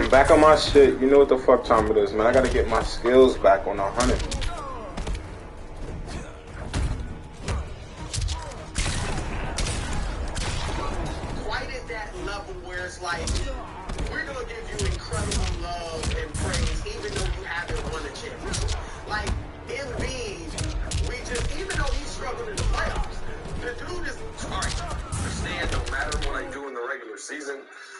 I'm back on my shit. You know what the fuck time it is, man. I gotta get my skills back on 100. Quite at that level where it's like, we're gonna give you incredible love and praise, even though you haven't won a championship. Like, Embiid, even though he's struggling in the playoffs, the dude is, alright, understand, no matter what I do in the regular season,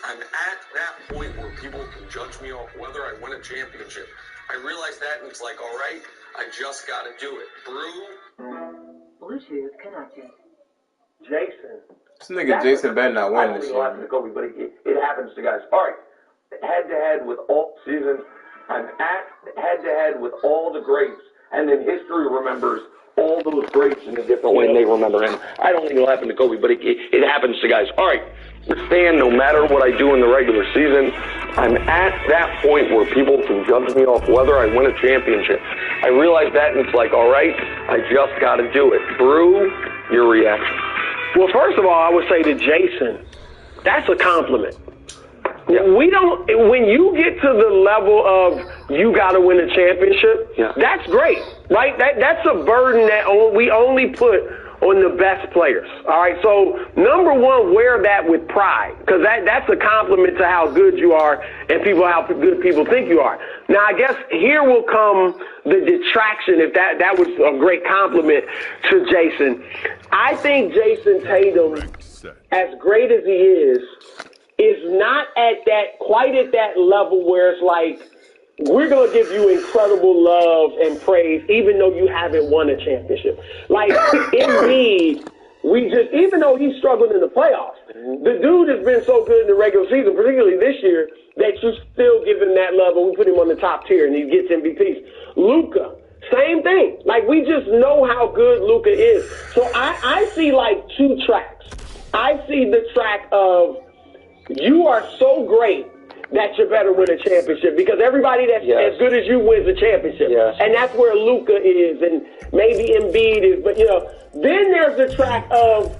I'm at that point where people can judge me off whether I win a championship. I realize that, and it's like, all right, I just got to do it. Bluetooth connected. Jason. This nigga Jason better not win this year. But it happens to guys. All right, head-to-head with all season. I'm at head-to-head with all the greats, and then history remembers all those greats in a different way, and they remember him. I don't think it'll happen to Kobe, but it happens to guys. All right. Understand, no matter what I do in the regular season, I'm at that point where people can judge me off whether I win a championship. I realize that, and it's like, all right, I just got to do it. Brew, your reaction. Well, first of all, I would say to Jason, that's a compliment. Yeah. When you get to the level of you got to win a championship, that's great, right? That's a burden that we only put on the best players. All right, so number one, wear that with pride, because that's a compliment to how good you are and how good people think you are. Now, I guess here will come the detraction, if that was a great compliment to Jason. I think Jason Tatum, as great as he is not quite at that level where it's like, we're going to give you incredible love and praise, even though you haven't won a championship. Like, Embiid, even though he's struggling in the playoffs, the dude has been so good in the regular season, particularly this year, that you still give him that love, and we put him on the top tier, and he gets MVPs. Luka, same thing. Like, we just know how good Luka is. So I see, like, two tracks. I see the track of, you are so great that you better win a championship, because everybody that's as good as you wins a championship. Yes. And that's where Luka is, and maybe Embiid is. But, then there's the track of,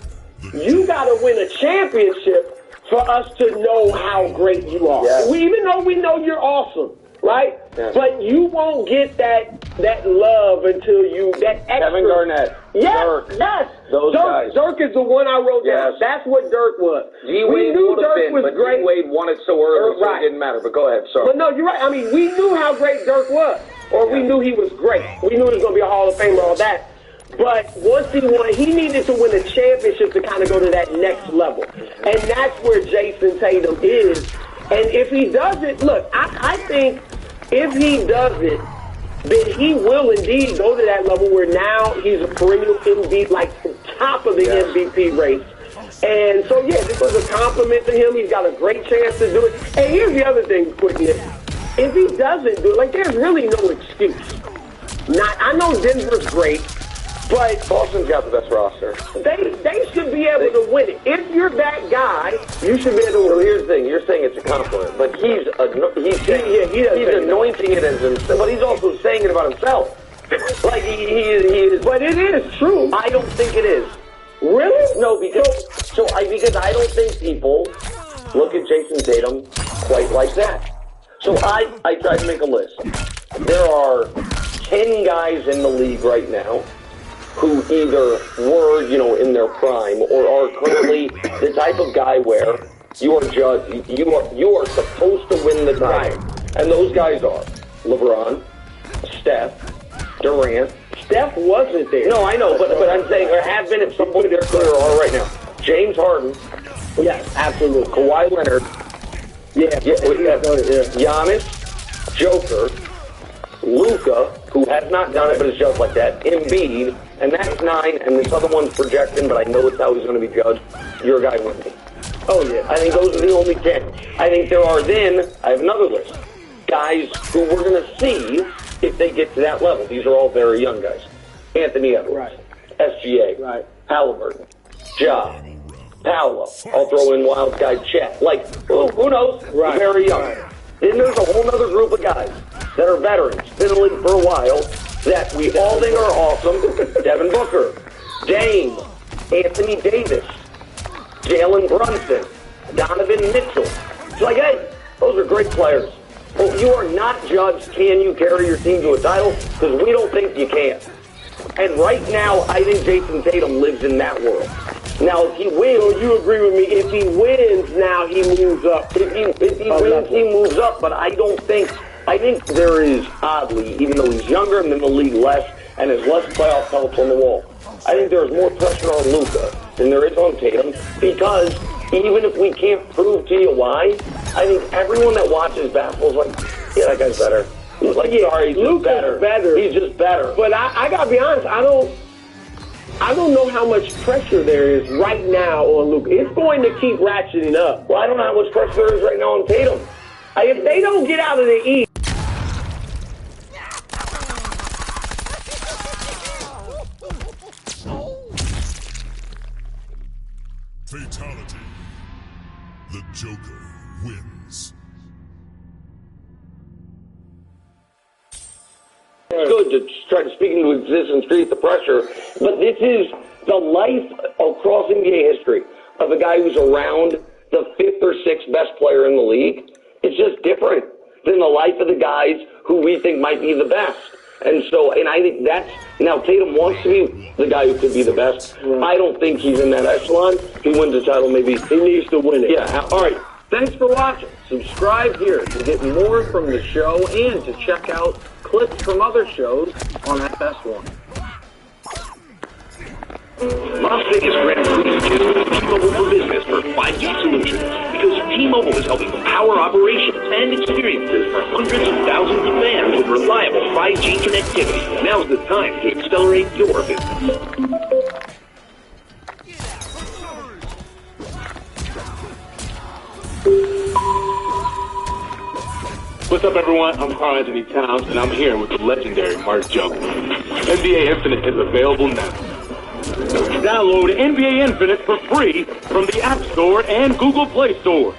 you got to win a championship for us to know how great you are. Yes. Even though we know you're awesome, right? Yes. But you won't get that love until that extra. Kevin Garnett. Yes, Dirk. yes. Those guys. Dirk is the one I wrote down. That's what Dirk was. We knew Dirk was great. D-Wade won it so early, so it didn't matter. But go ahead, sorry. But no, you're right. I mean, we knew how great Dirk was. Or we knew he was great. We knew he was going to be a Hall of Famer, all that. But once he won, he needed to win a championship to kind of go to that next level. And that's where Jason Tatum is. And if he does it, look, I think if he does it, then he will indeed go to that level where now he's a perennial MVP, like top of the MVP race. And so, this was a compliment to him. He's got a great chance to do it. And here's the other thing, quickly. If he doesn't do it, like, there's really no excuse. I know Denver's great, but Boston's got the best roster. They should be able to win it. If you're that guy, you should be able to win it. So here's the thing. You're saying it's a compliment, but he's anointing it as himself, but he's also saying it about himself. Like he is. But it is true. I don't think it is. Really? No, because I don't think people look at Jason Tatum quite like that. So I tried to make a list. There are 10 guys in the league right now who either were, in their prime or are currently the type of guy where you are supposed to win the title. And those guys are LeBron, Steph, Durant. Steph wasn't there. No, I know, but I'm saying there have been at some point in their career or right now. James Harden. Yes, absolutely. Kawhi Leonard. Giannis, Joker, Luka, who has not done it but is just like that, Embiid, and that's 9, and this other one's projecting, but I know it's how he's going to be judged. Your guy Wemby. Oh, yeah. I think those are the only 10. I think there are I have another list, guys who we're going to see if they get to that level. These are all very young guys. Anthony Edwards. Right. SGA. Right. Halliburton. Ja. Paolo. I'll throw in wild guy Chet. Like, who knows? Right. Very young. Right. Then there's a whole other group of guys that are veterans, been in the league for a while, that we all think are awesome. Devin Booker, Dame, Anthony Davis, Jalen Brunson, Donovan Mitchell. It's like, hey, Those are great players. But you are not judged, can you carry your team to a title? Because we don't think you can. And right now, I think Jason Tatum lives in that world. Now, if he wins, you agree with me, if he wins now, he moves up. If he wins, he moves up, but I think there is, oddly, even though he's younger and in the league less, and has less playoff pelts on the wall, I think there's more pressure on Luka than there is on Tatum, because even if we can't prove to you why, I think everyone that watches basketball is like, yeah, that guy's better. Like, sorry, he's just better. He's just better. But I gotta be honest, I don't know how much pressure there is right now on Luka. It's going to keep ratcheting up. Well, I don't know how much pressure there is right now on Tatum. If they don't get out of the East, Fatality. The Joker wins. It's good to try to speak into existence, create the pressure, but this is the life across NBA history of a guy who's around the 5th or 6th best player in the league. It's just different than the life of the guys who we think might be the best. And I think that's, now Tatum wants to be the guy who could be the best. I don't think he's in that echelon. He wins the title, maybe he needs to win it. Yeah, all right. Thanks for watching. Subscribe here to get more from the show and to check out clips from other shows on FS1. Las Vegas Grand Prix is T-Mobile for Business for 5G solutions, because T-Mobile is helping power operations and experiences for hundreds of thousands of fans with reliable 5G connectivity. Now's the time to accelerate your business. What's up, everyone? I'm Karl Anthony Towns, and I'm here with the legendary Mark Jones. NBA Infinite is available now. Download NBA Infinite for free from the App Store and Google Play Store.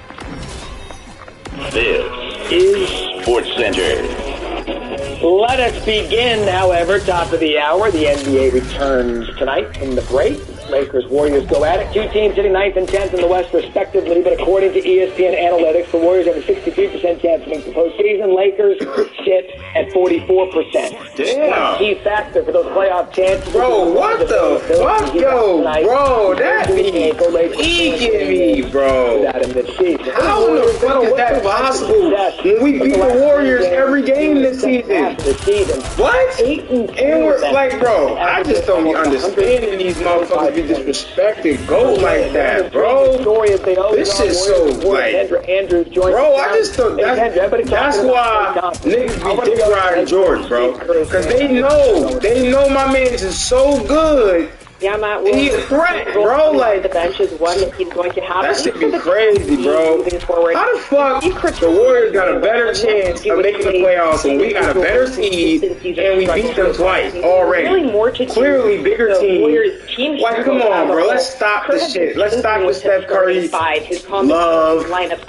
This is SportsCenter. Let us begin, however, top of the hour. The NBA returns tonight from the break. Lakers, Warriors go at it. Two teams sitting 9th and 10th in the West, respectively, but according to ESPN analytics, the Warriors have a 63% chance to make the postseason. Lakers sit at 44%. Damn. One key factor for those playoff chances. Bro, what the fuck? Yo, bro, that be eking me, bro. How in the fuck is that possible when we beat the Warriors every game this season? What? And we're like, bro, I just don't be understanding these motherfuckers be disrespected go like that, bro. This is so like, bro, I just don't, that's why niggas be dick riding George, bro. Cause they know my man's is so good. Yeah, Matt. He's a threat, bro. Like, the bench is one that he's going to have. That should be crazy, bro. How the fuck the Warriors got a better chance of making the playoffs when we got a better seed and we beat them twice already? Clearly bigger team. Like, come on, bro. Let's stop this shit. Let's stop with Steph Curry love. You know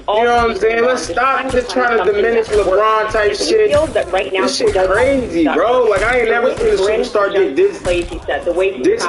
what I'm saying? Let's stop just trying to diminish LeBron type shit. This shit crazy, bro. Like, I ain't never seen a superstar get this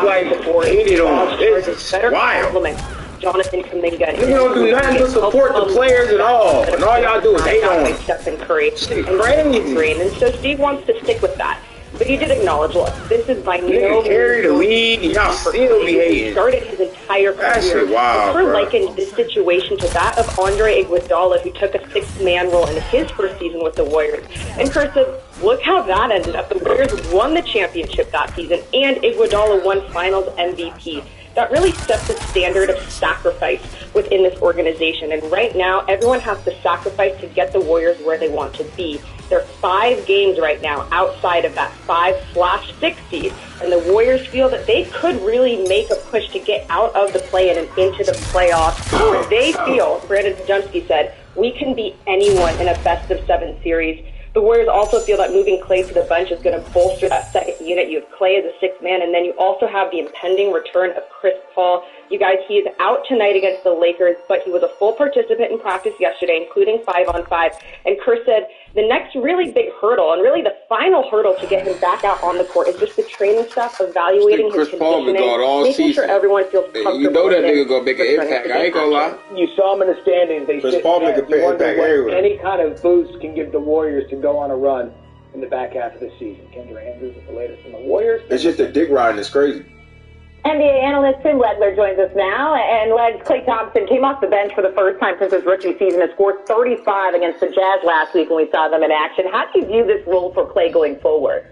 like hated on. It's wild. Jonathan Kuminga. You don't do nothing but support the players at all. And all y'all do is hate on them. Stephen Curry. Shit crazy. And so Steve wants to stick with that. But he did acknowledge, look, this is by no means carry the lead, y'all still be hating. He started his entire career. That shit wild, bro. Likened this situation to that of Andre Iguodala, who took a 6-man role in his first season with the Warriors. And cursive, look how that ended up. The Warriors won the championship that season, and Iguodala won Finals MVP. That really sets the standard of sacrifice within this organization. And right now, everyone has to sacrifice to get the Warriors where they want to be. They're 5 games right now outside of that 5/6 seed. And the Warriors feel that they could really make a push to get out of the play-in and into the playoffs. Where they feel, Brandon Pajumski said, we can beat anyone in a best-of-7 series. The Warriors also feel that moving Klay to the bench is going to bolster that second unit. You have Klay as a 6th man, and then you also have the impending return of Chris Paul. You guys, he is out tonight against the Lakers, but he was a full participant in practice yesterday, including 5-on-5. And Kerr said the next really big hurdle, and really the final hurdle to get him back out on the court, is just the training stuff, evaluating his conditioning, making sure everyone feels comfortable. You know that nigga gonna make an impact. I ain't gonna lie. You saw him in the standings. They Chris Paul make an impact everywhere. Any kind of boost can give the Warriors to go on a run in the back half of the season. Kendra Andrews with the latest from the Warriors. It's just a dick riding. It's crazy. NBA analyst Tim Legler joins us now, and Legs, Klay Thompson came off the bench for the first time since his rookie season and scored 35 against the Jazz last week when we saw them in action. How do you view this role for Klay going forward?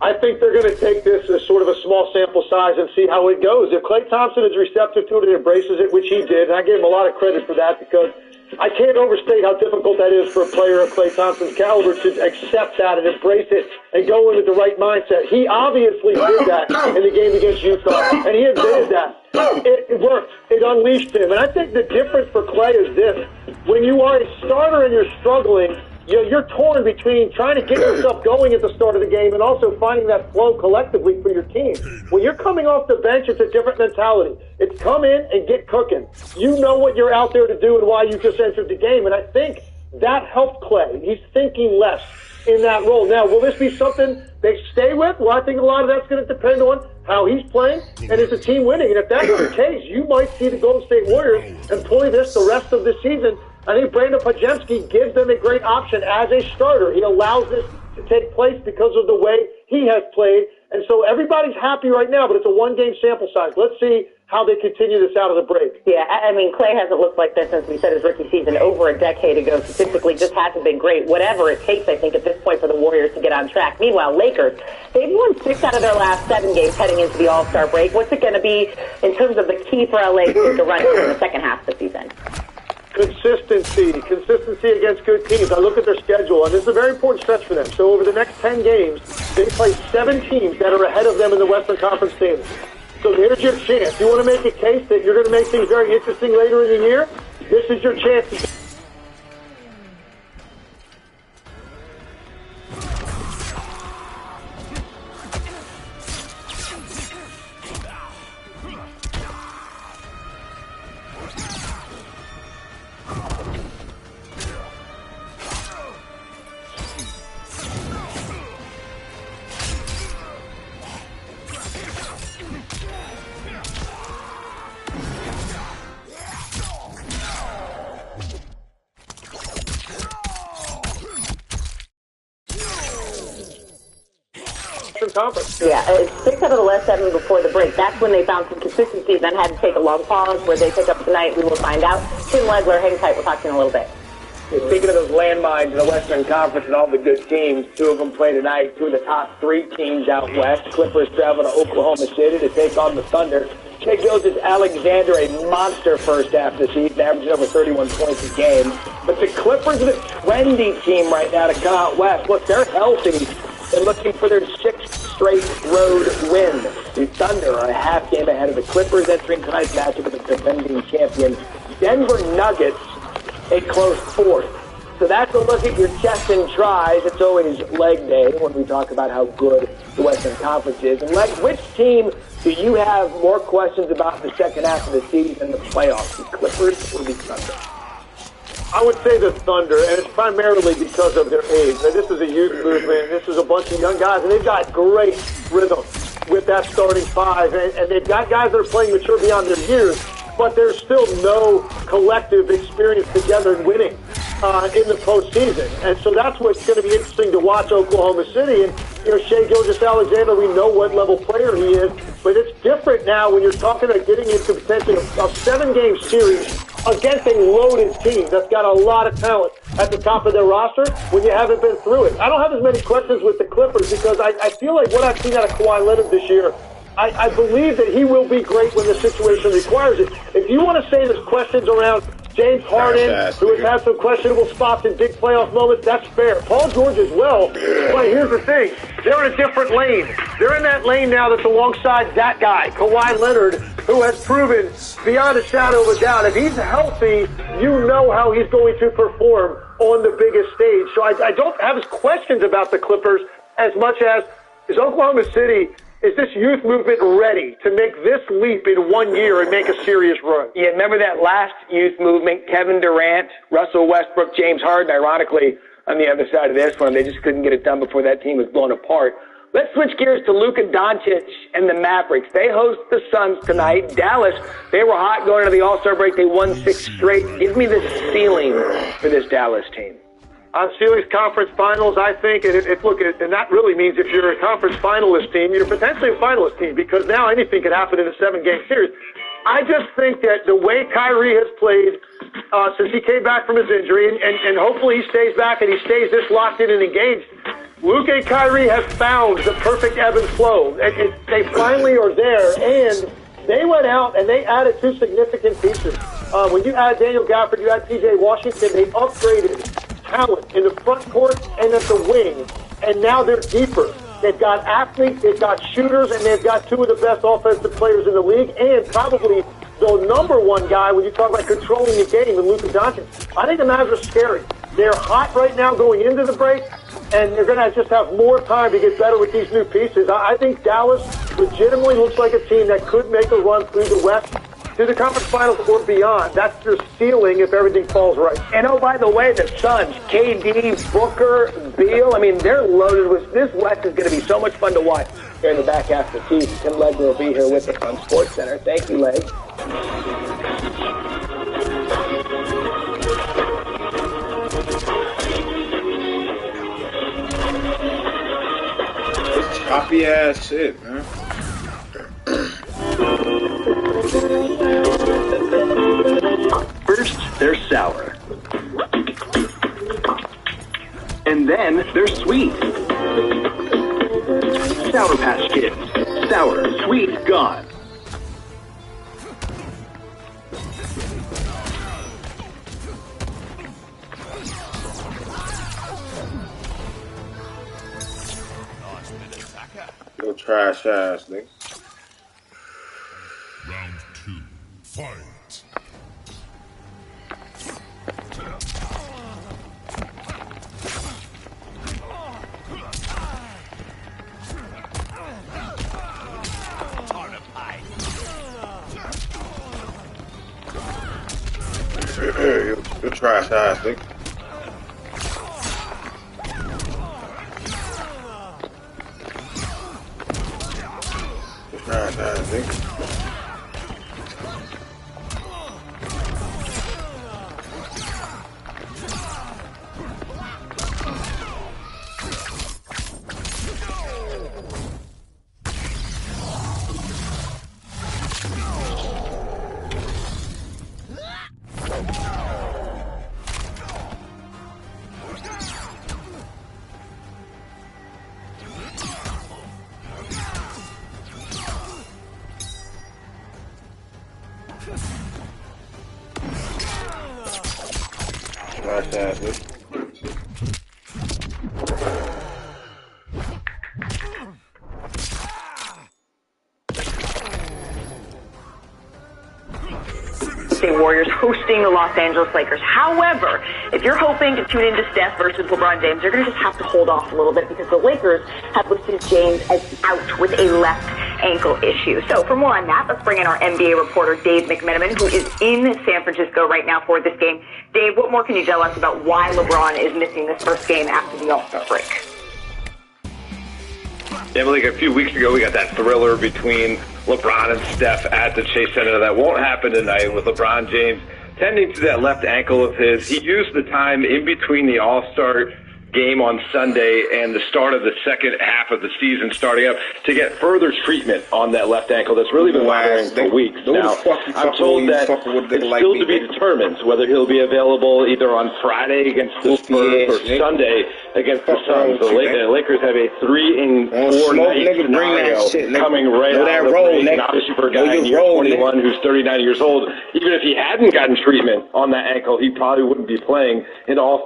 I think they're going to take this as sort of a small sample size and see how it goes. If Klay Thompson is receptive to it and embraces it, which he did, and I gave him a lot of credit for that because I can't overstate how difficult that is for a player of Klay Thompson's caliber to accept that and embrace it and go in with the right mindset. He obviously did that in the game against Utah, and he admitted that. It worked. It unleashed him. And I think the difference for Klay is this. When you are a starter and you're struggling, you're torn between trying to get yourself going at the start of the game and also finding that flow collectively for your team. When you're coming off the bench, it's a different mentality. It's come in and get cooking. You know what you're out there to do and why you just entered the game. And I think that helped Klay. He's thinking less in that role. Now, will this be something they stay with? Well, I think a lot of that's going to depend on how he's playing and is the team winning. And if that's the case, you might see the Golden State Warriors employ this the rest of the season. I think Brandon Pajemski gives them a great option as a starter. He allows this to take place because of the way he has played. And so everybody's happy right now, but it's a one-game sample size. Let's see how they continue this out of the break. Yeah, I mean, Klay hasn't looked like this since we said his rookie season over a decade ago. Statistically, just hasn't been great. Whatever it takes, I think, at this point for the Warriors to get on track. Meanwhile, Lakers, they've won 6 out of their last 7 games heading into the All-Star break. What's it going to be in terms of the key for LA to run in the second half of the season? Consistency against good teams. I look at their schedule, and this is a very important stretch for them. So over the next 10 games, they play 7 teams that are ahead of them in the Western Conference standings. So here's your chance. You want to make a case that you're going to make things very interesting later in the year? This is your chance to conference. Yeah, 6 out of the last 7 before the break. That's when they found some consistency, then had to take a long pause. Where they pick up tonight, we will find out. Tim Legler, hang tight. We'll talk to you in a little bit. Speaking of those landmines in the Western Conference and all the good teams, 2 of them play tonight. 2 of the top 3 teams out west. Clippers travel to Oklahoma City to take on the Thunder. Shai Gilgeous-Alexander, a monster first half of the season, averaging over 31 points a game. But the Clippers are the trendy team right now to come out west. Look, they're healthy. They're looking for their 6th straight road win. The Thunder are a half game ahead of the Clippers entering tonight's matchup with the defending champion Denver Nuggets, a close 4th. So that's a look at your chest and tries. It's always leg day when we talk about how good the Western Conference is. And Legs, which team do you have more questions about in the second half of the season, the playoffs, the Clippers or the Thunder? I would say the Thunder, and it's primarily because of their age. Now, this is a youth movement. This is a bunch of young guys, and they've got great rhythm with that starting 5. And they've got guys that are playing mature beyond their years, but there's still no collective experience together in winning in the postseason. And so that's what's going to be interesting to watch Oklahoma City. And, Shai Gilgeous-Alexander, we know what level player he is, but it's different now when you're talking about getting into potentially a 7-game series against a loaded team that's got a lot of talent at the top of their roster when you haven't been through it. I don't have as many questions with the Clippers because I feel like what I've seen out of Kawhi Leonard this year, I believe that he will be great when the situation requires it. If you want to say there's questions around James Harden, who has had some questionable spots in big playoff moments, that's fair. Paul George as well. But here's the thing. They're in a different lane. They're in that lane now that's alongside that guy, Kawhi Leonard, who has proven beyond a shadow of a doubt, if he's healthy, you know how he's going to perform on the biggest stage. So I don't have questions about the Clippers as much as is Oklahoma City is this youth movement ready to make this leap in 1 year and make a serious run? Yeah, remember that last youth movement, Kevin Durant, Russell Westbrook, James Harden, ironically, on the other side of this one. They just couldn't get it done before that team was blown apart. Let's switch gears to Luka Doncic and the Mavericks. They host the Suns tonight. Dallas, they were hot going into the All-Star break. They won 6 straight. Give me the ceiling for this Dallas team. On Series Conference Finals, I think, and that really means if you're a conference finalist team, you're potentially a finalist team, because now anything can happen in a 7-game series. I just think that the way Kyrie has played since he came back from his injury, and hopefully he stays back and he stays this locked in and engaged, Luka and Kyrie have found the perfect ebb and flow. They finally are there, and they went out and they added 2 significant pieces. When you add Daniel Gafford, you add P.J. Washington, they upgraded talent in the front court and at the wing, and now they're deeper. They've got athletes, they've got shooters, and they've got 2 of the best offensive players in the league, and probably the number 1 guy when you talk about controlling the game in Luka Doncic. I think the Mavs are scary. They're hot right now going into the break, and they're going to just have more time to get better with these new pieces. I think Dallas legitimately looks like a team that could make a run through the West to the conference finals or beyond. That's their ceiling if everything falls right. And oh, by the way, the Suns, KD, Booker, Beal, I mean, they're loaded with this. West is going to be so much fun to watch during the back half of the season. Tim Legg will be here with us on SportsCenter. Thank you, Legg. Choppy ass shit, man. First, they're sour. And then they're sweet. Sour Patch Kids. Sour, sweet, gone. Yo, trash ass, nigga. Round 2, fight. Yo, trash ass, nigga. Trash ass, nigga. Trash ass, nigga. Warriors hosting the Los Angeles Lakers. However, if you're hoping to tune into Steph versus LeBron James, you're going to just have to hold off a little bit because the Lakers have listed James as out with a left ankle issue. So for more on that, let's bring in our NBA reporter, Dave McMenamin, who is in San Francisco right now for this game. Dave, what more can you tell us about why LeBron is missing this first game after the All-Star break? Yeah, Malik, a few weeks ago we got that thriller between LeBron and Steph at the Chase Center. That won't happen tonight with LeBron James tending to that left ankle of his. He used the time in between the All-Star game on Sunday and the start of the second half of the season starting up to get further treatment on that left ankle that's really been bothering for weeks now. I'm told that it's still to be determined whether he'll be available either on Friday against the Spurs or Sunday against the Suns. The Lakers have a 3-4 night scenario coming right out of the break. And obviously for a guy in year 21 who's 39 years old, even if he hadn't gotten treatment on that ankle, he probably wouldn't be playing in all